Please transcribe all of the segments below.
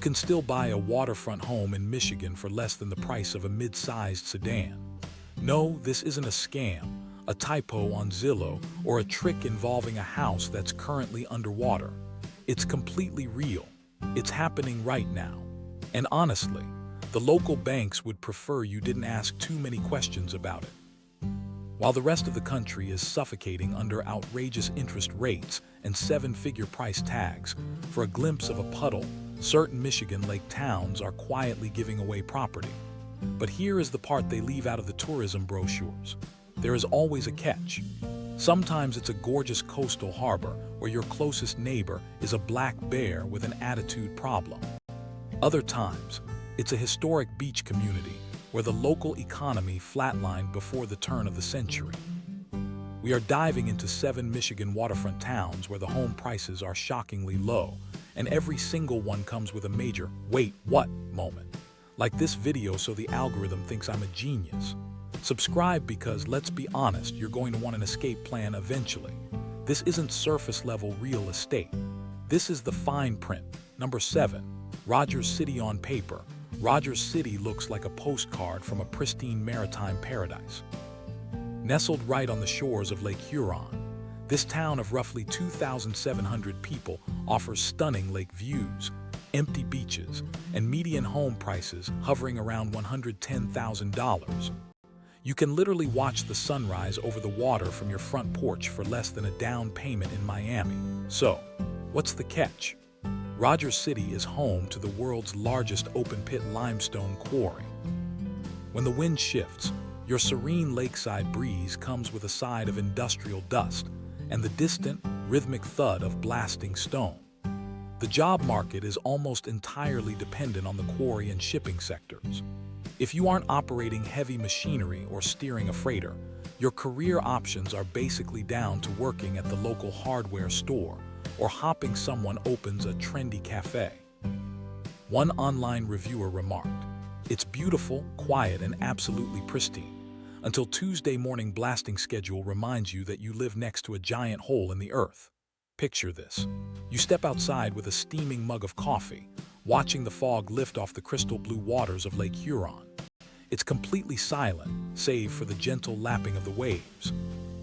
You can still buy a waterfront home in Michigan for less than the price of a mid-sized sedan. No, this isn't a scam, a typo on Zillow, or a trick involving a house that's currently underwater. It's completely real. It's happening right now. And honestly, the local banks would prefer you didn't ask too many questions about it. While the rest of the country is suffocating under outrageous interest rates and seven-figure price tags, for a glimpse of a puddle, certain Michigan lake towns are quietly giving away property. But here is the part they leave out of the tourism brochures. There is always a catch. Sometimes it's a gorgeous coastal harbor where your closest neighbor is a black bear with an attitude problem. Other times, it's a historic beach community where the local economy flatlined before the turn of the century. We are diving into 7 Michigan waterfront towns where the home prices are shockingly low, and every single one comes with a major "wait, what?" moment. Like this video so the algorithm thinks I'm a genius. Subscribe because, let's be honest, you're going to want an escape plan eventually. This isn't surface-level real estate. This is the fine print. Number 7. Rogers City on paper. Rogers City looks like a postcard from a pristine maritime paradise. Nestled right on the shores of Lake Huron, this town of roughly 2,700 people offers stunning lake views, empty beaches, and median home prices hovering around $110,000. You can literally watch the sunrise over the water from your front porch for less than a down payment in Miami. So, what's the catch? Rogers City is home to the world's largest open-pit limestone quarry. When the wind shifts, your serene lakeside breeze comes with a side of industrial dust and the distant, rhythmic thud of blasting stone. The job market is almost entirely dependent on the quarry and shipping sectors. If you aren't operating heavy machinery or steering a freighter, your career options are basically down to working at the local hardware store or hopping someone opens a trendy cafe. One online reviewer remarked, "It's beautiful, quiet, and absolutely pristine, until Tuesday morning blasting schedule reminds you that you live next to a giant hole in the earth." Picture this. You step outside with a steaming mug of coffee, watching the fog lift off the crystal blue waters of Lake Huron. It's completely silent, save for the gentle lapping of the waves.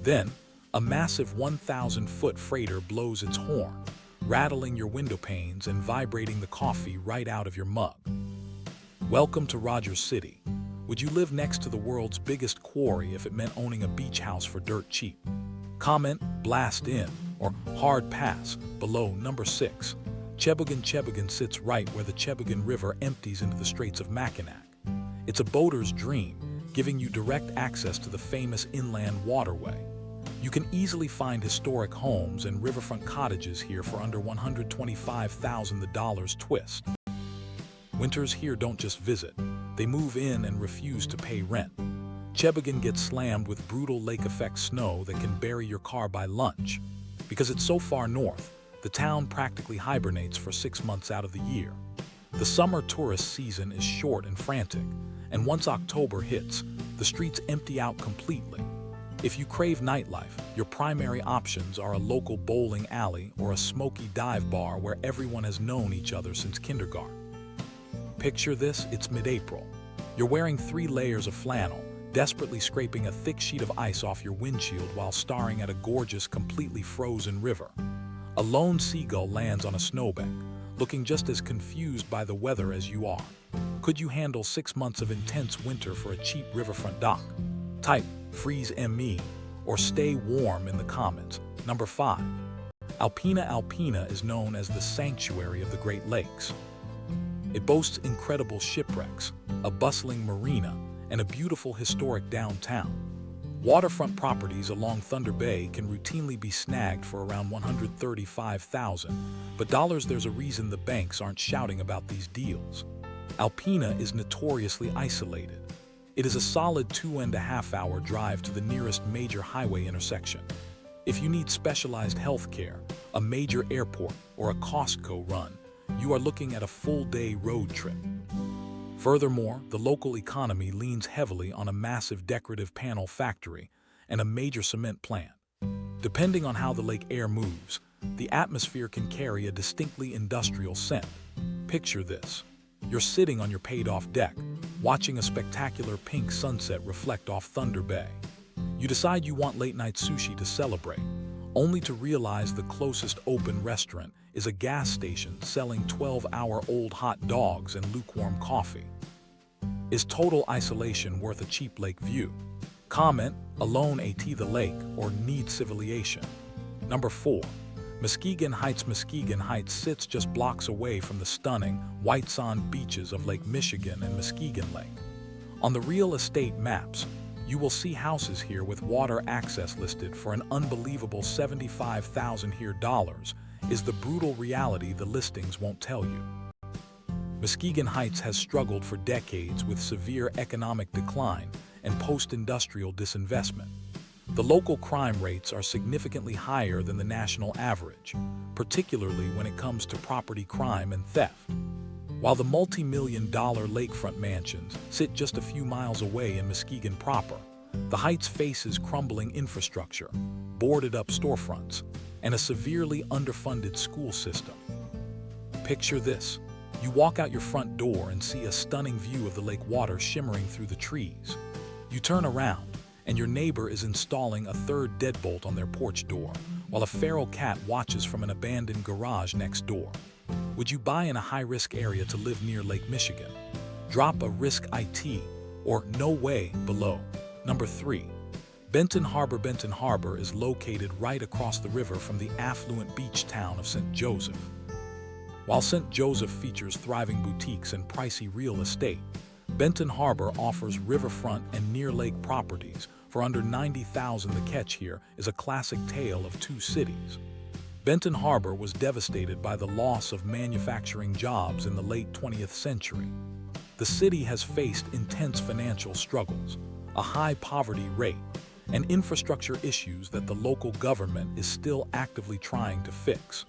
Then, a massive 1,000-foot freighter blows its horn, rattling your window panes and vibrating the coffee right out of your mug. Welcome to Rogers City. Would you live next to the world's biggest quarry if it meant owning a beach house for dirt cheap? Comment, blast in, or hard pass below. Number 6. Cheboygan sits right where the Cheboygan River empties into the Straits of Mackinac. It's a boater's dream, giving you direct access to the famous inland waterway. You can easily find historic homes and riverfront cottages here for under $125,000 twist. Winters here don't just visit, they move in and refuse to pay rent. Cheboygan gets slammed with brutal lake-effect snow that can bury your car by lunch. Because it's so far north, the town practically hibernates for 6 months out of the year. The summer tourist season is short and frantic, and once October hits, the streets empty out completely. If you crave nightlife, your primary options are a local bowling alley or a smoky dive bar where everyone has known each other since kindergarten. Picture this, it's mid-April. You're wearing 3 layers of flannel, desperately scraping a thick sheet of ice off your windshield while staring at a gorgeous, completely frozen river. A lone seagull lands on a snowbank, looking just as confused by the weather as you are. Could you handle 6 months of intense winter for a cheap riverfront dock? Type freeze ME or stay warm in the comments. Number 5. Alpena is known as the sanctuary of the Great Lakes. It boasts incredible shipwrecks, a bustling marina, and a beautiful historic downtown. Waterfront properties along Thunder Bay can routinely be snagged for around $135,000, but there's a reason the banks aren't shouting about these deals. Alpena is notoriously isolated. It is a solid 2.5-hour drive to the nearest major highway intersection. If you need specialized health care, a major airport, or a Costco run, you are looking at a full-day road trip. Furthermore, the local economy leans heavily on a massive decorative panel factory and a major cement plant. Depending on how the lake air moves, the atmosphere can carry a distinctly industrial scent. Picture this. You're sitting on your paid-off deck, watching a spectacular pink sunset reflect off Thunder Bay. You decide you want late-night sushi to celebrate, only to realize the closest open restaurant is a gas station selling 12-hour-old hot dogs and lukewarm coffee. Is total isolation worth a cheap lake view? Comment, alone at the lake or need civilization. Number 4. Muskegon Heights. Muskegon Heights sits just blocks away from the stunning, white sand beaches of Lake Michigan and Muskegon Lake. On the real estate maps, you will see houses here with water access listed for an unbelievable $75,000 here. Dollars is the brutal reality the listings won't tell you. Muskegon Heights has struggled for decades with severe economic decline and post-industrial disinvestment. The local crime rates are significantly higher than the national average, particularly when it comes to property crime and theft. While the multi-million-dollar lakefront mansions sit just a few miles away in Muskegon proper, the Heights faces crumbling infrastructure, boarded-up storefronts, and a severely underfunded school system. Picture this. You walk out your front door and see a stunning view of the lake water shimmering through the trees. You turn around, and your neighbor is installing a third deadbolt on their porch door, while a feral cat watches from an abandoned garage next door. Would you buy in a high-risk area to live near Lake Michigan? Drop a risk IT or no way below. Number 3. Benton Harbor. Benton Harbor is located right across the river from the affluent beach town of St. Joseph. While St. Joseph features thriving boutiques and pricey real estate, Benton Harbor offers riverfront and near-lake properties for under $90,000. The catch here is a classic tale of two cities. Benton Harbor was devastated by the loss of manufacturing jobs in the late 20th century. The city has faced intense financial struggles, a high poverty rate, and infrastructure issues that the local government is still actively trying to fix.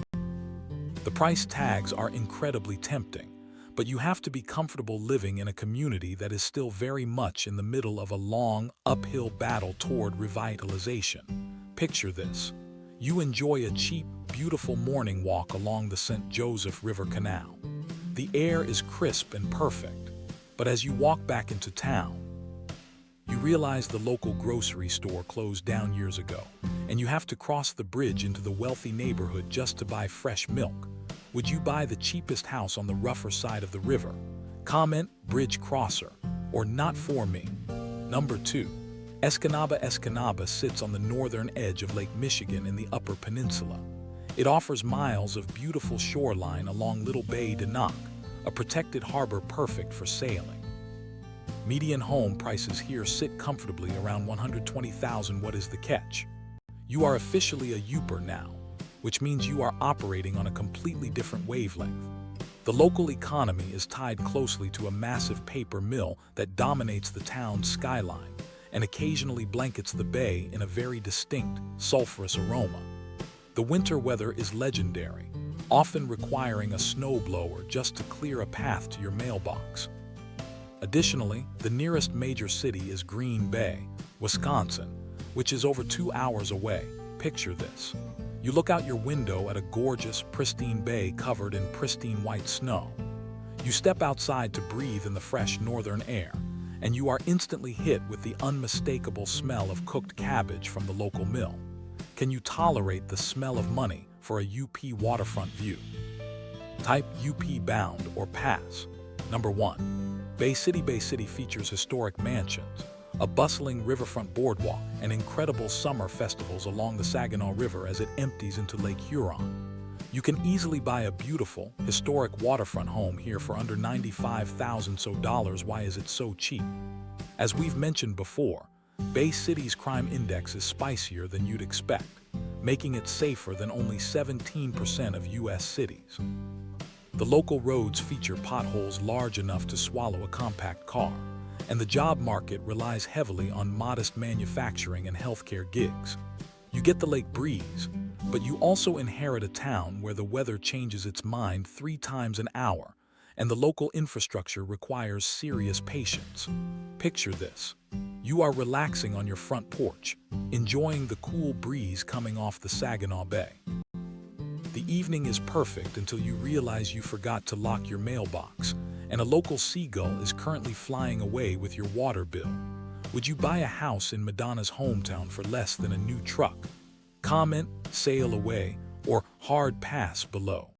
The price tags are incredibly tempting, but you have to be comfortable living in a community that is still very much in the middle of a long, uphill battle toward revitalization. Picture this. You enjoy a cheap, beautiful morning walk along the St. Joseph River Canal. The air is crisp and perfect, but as you walk back into town, you realize the local grocery store closed down years ago, and you have to cross the bridge into the wealthy neighborhood just to buy fresh milk. Would you buy the cheapest house on the rougher side of the river? Comment, bridge crosser, or not for me. Number 2. Escanaba. Escanaba sits on the northern edge of Lake Michigan in the Upper Peninsula. It offers miles of beautiful shoreline along Little Bay de Noc, a protected harbor perfect for sailing. Median home prices here sit comfortably around $120,000. What is the catch? You are officially a Youper now, which means you are operating on a completely different wavelength. The local economy is tied closely to a massive paper mill that dominates the town's skyline and occasionally blankets the bay in a very distinct, sulfurous aroma. The winter weather is legendary, often requiring a snowblower just to clear a path to your mailbox. Additionally, the nearest major city is Green Bay, Wisconsin, which is over 2 hours away. Picture this. You look out your window at a gorgeous, pristine bay covered in pristine white snow. You step outside to breathe in the fresh northern air, and you are instantly hit with the unmistakable smell of cooked cabbage from the local mill. Can you tolerate the smell of money for a UP waterfront view? Type UP bound or pass. Number 1. Bay City. Bay City features historic mansions, a bustling riverfront boardwalk, and incredible summer festivals along the Saginaw River as it empties into Lake Huron. You can easily buy a beautiful, historic waterfront home here for under $95,000. Why is it so cheap? As we've mentioned before, Bay City's crime index is spicier than you'd expect, making it safer than only 17% of U.S. cities. The local roads feature potholes large enough to swallow a compact car, and the job market relies heavily on modest manufacturing and healthcare gigs. You get the lake breeze, but you also inherit a town where the weather changes its mind 3 times an hour, and the local infrastructure requires serious patience. Picture this. You are relaxing on your front porch, enjoying the cool breeze coming off the Saginaw Bay. The evening is perfect until you realize you forgot to lock your mailbox, and a local seagull is currently flying away with your water bill. Would you buy a house in Madonna's hometown for less than a new truck? Comment, sail away, or hard pass below.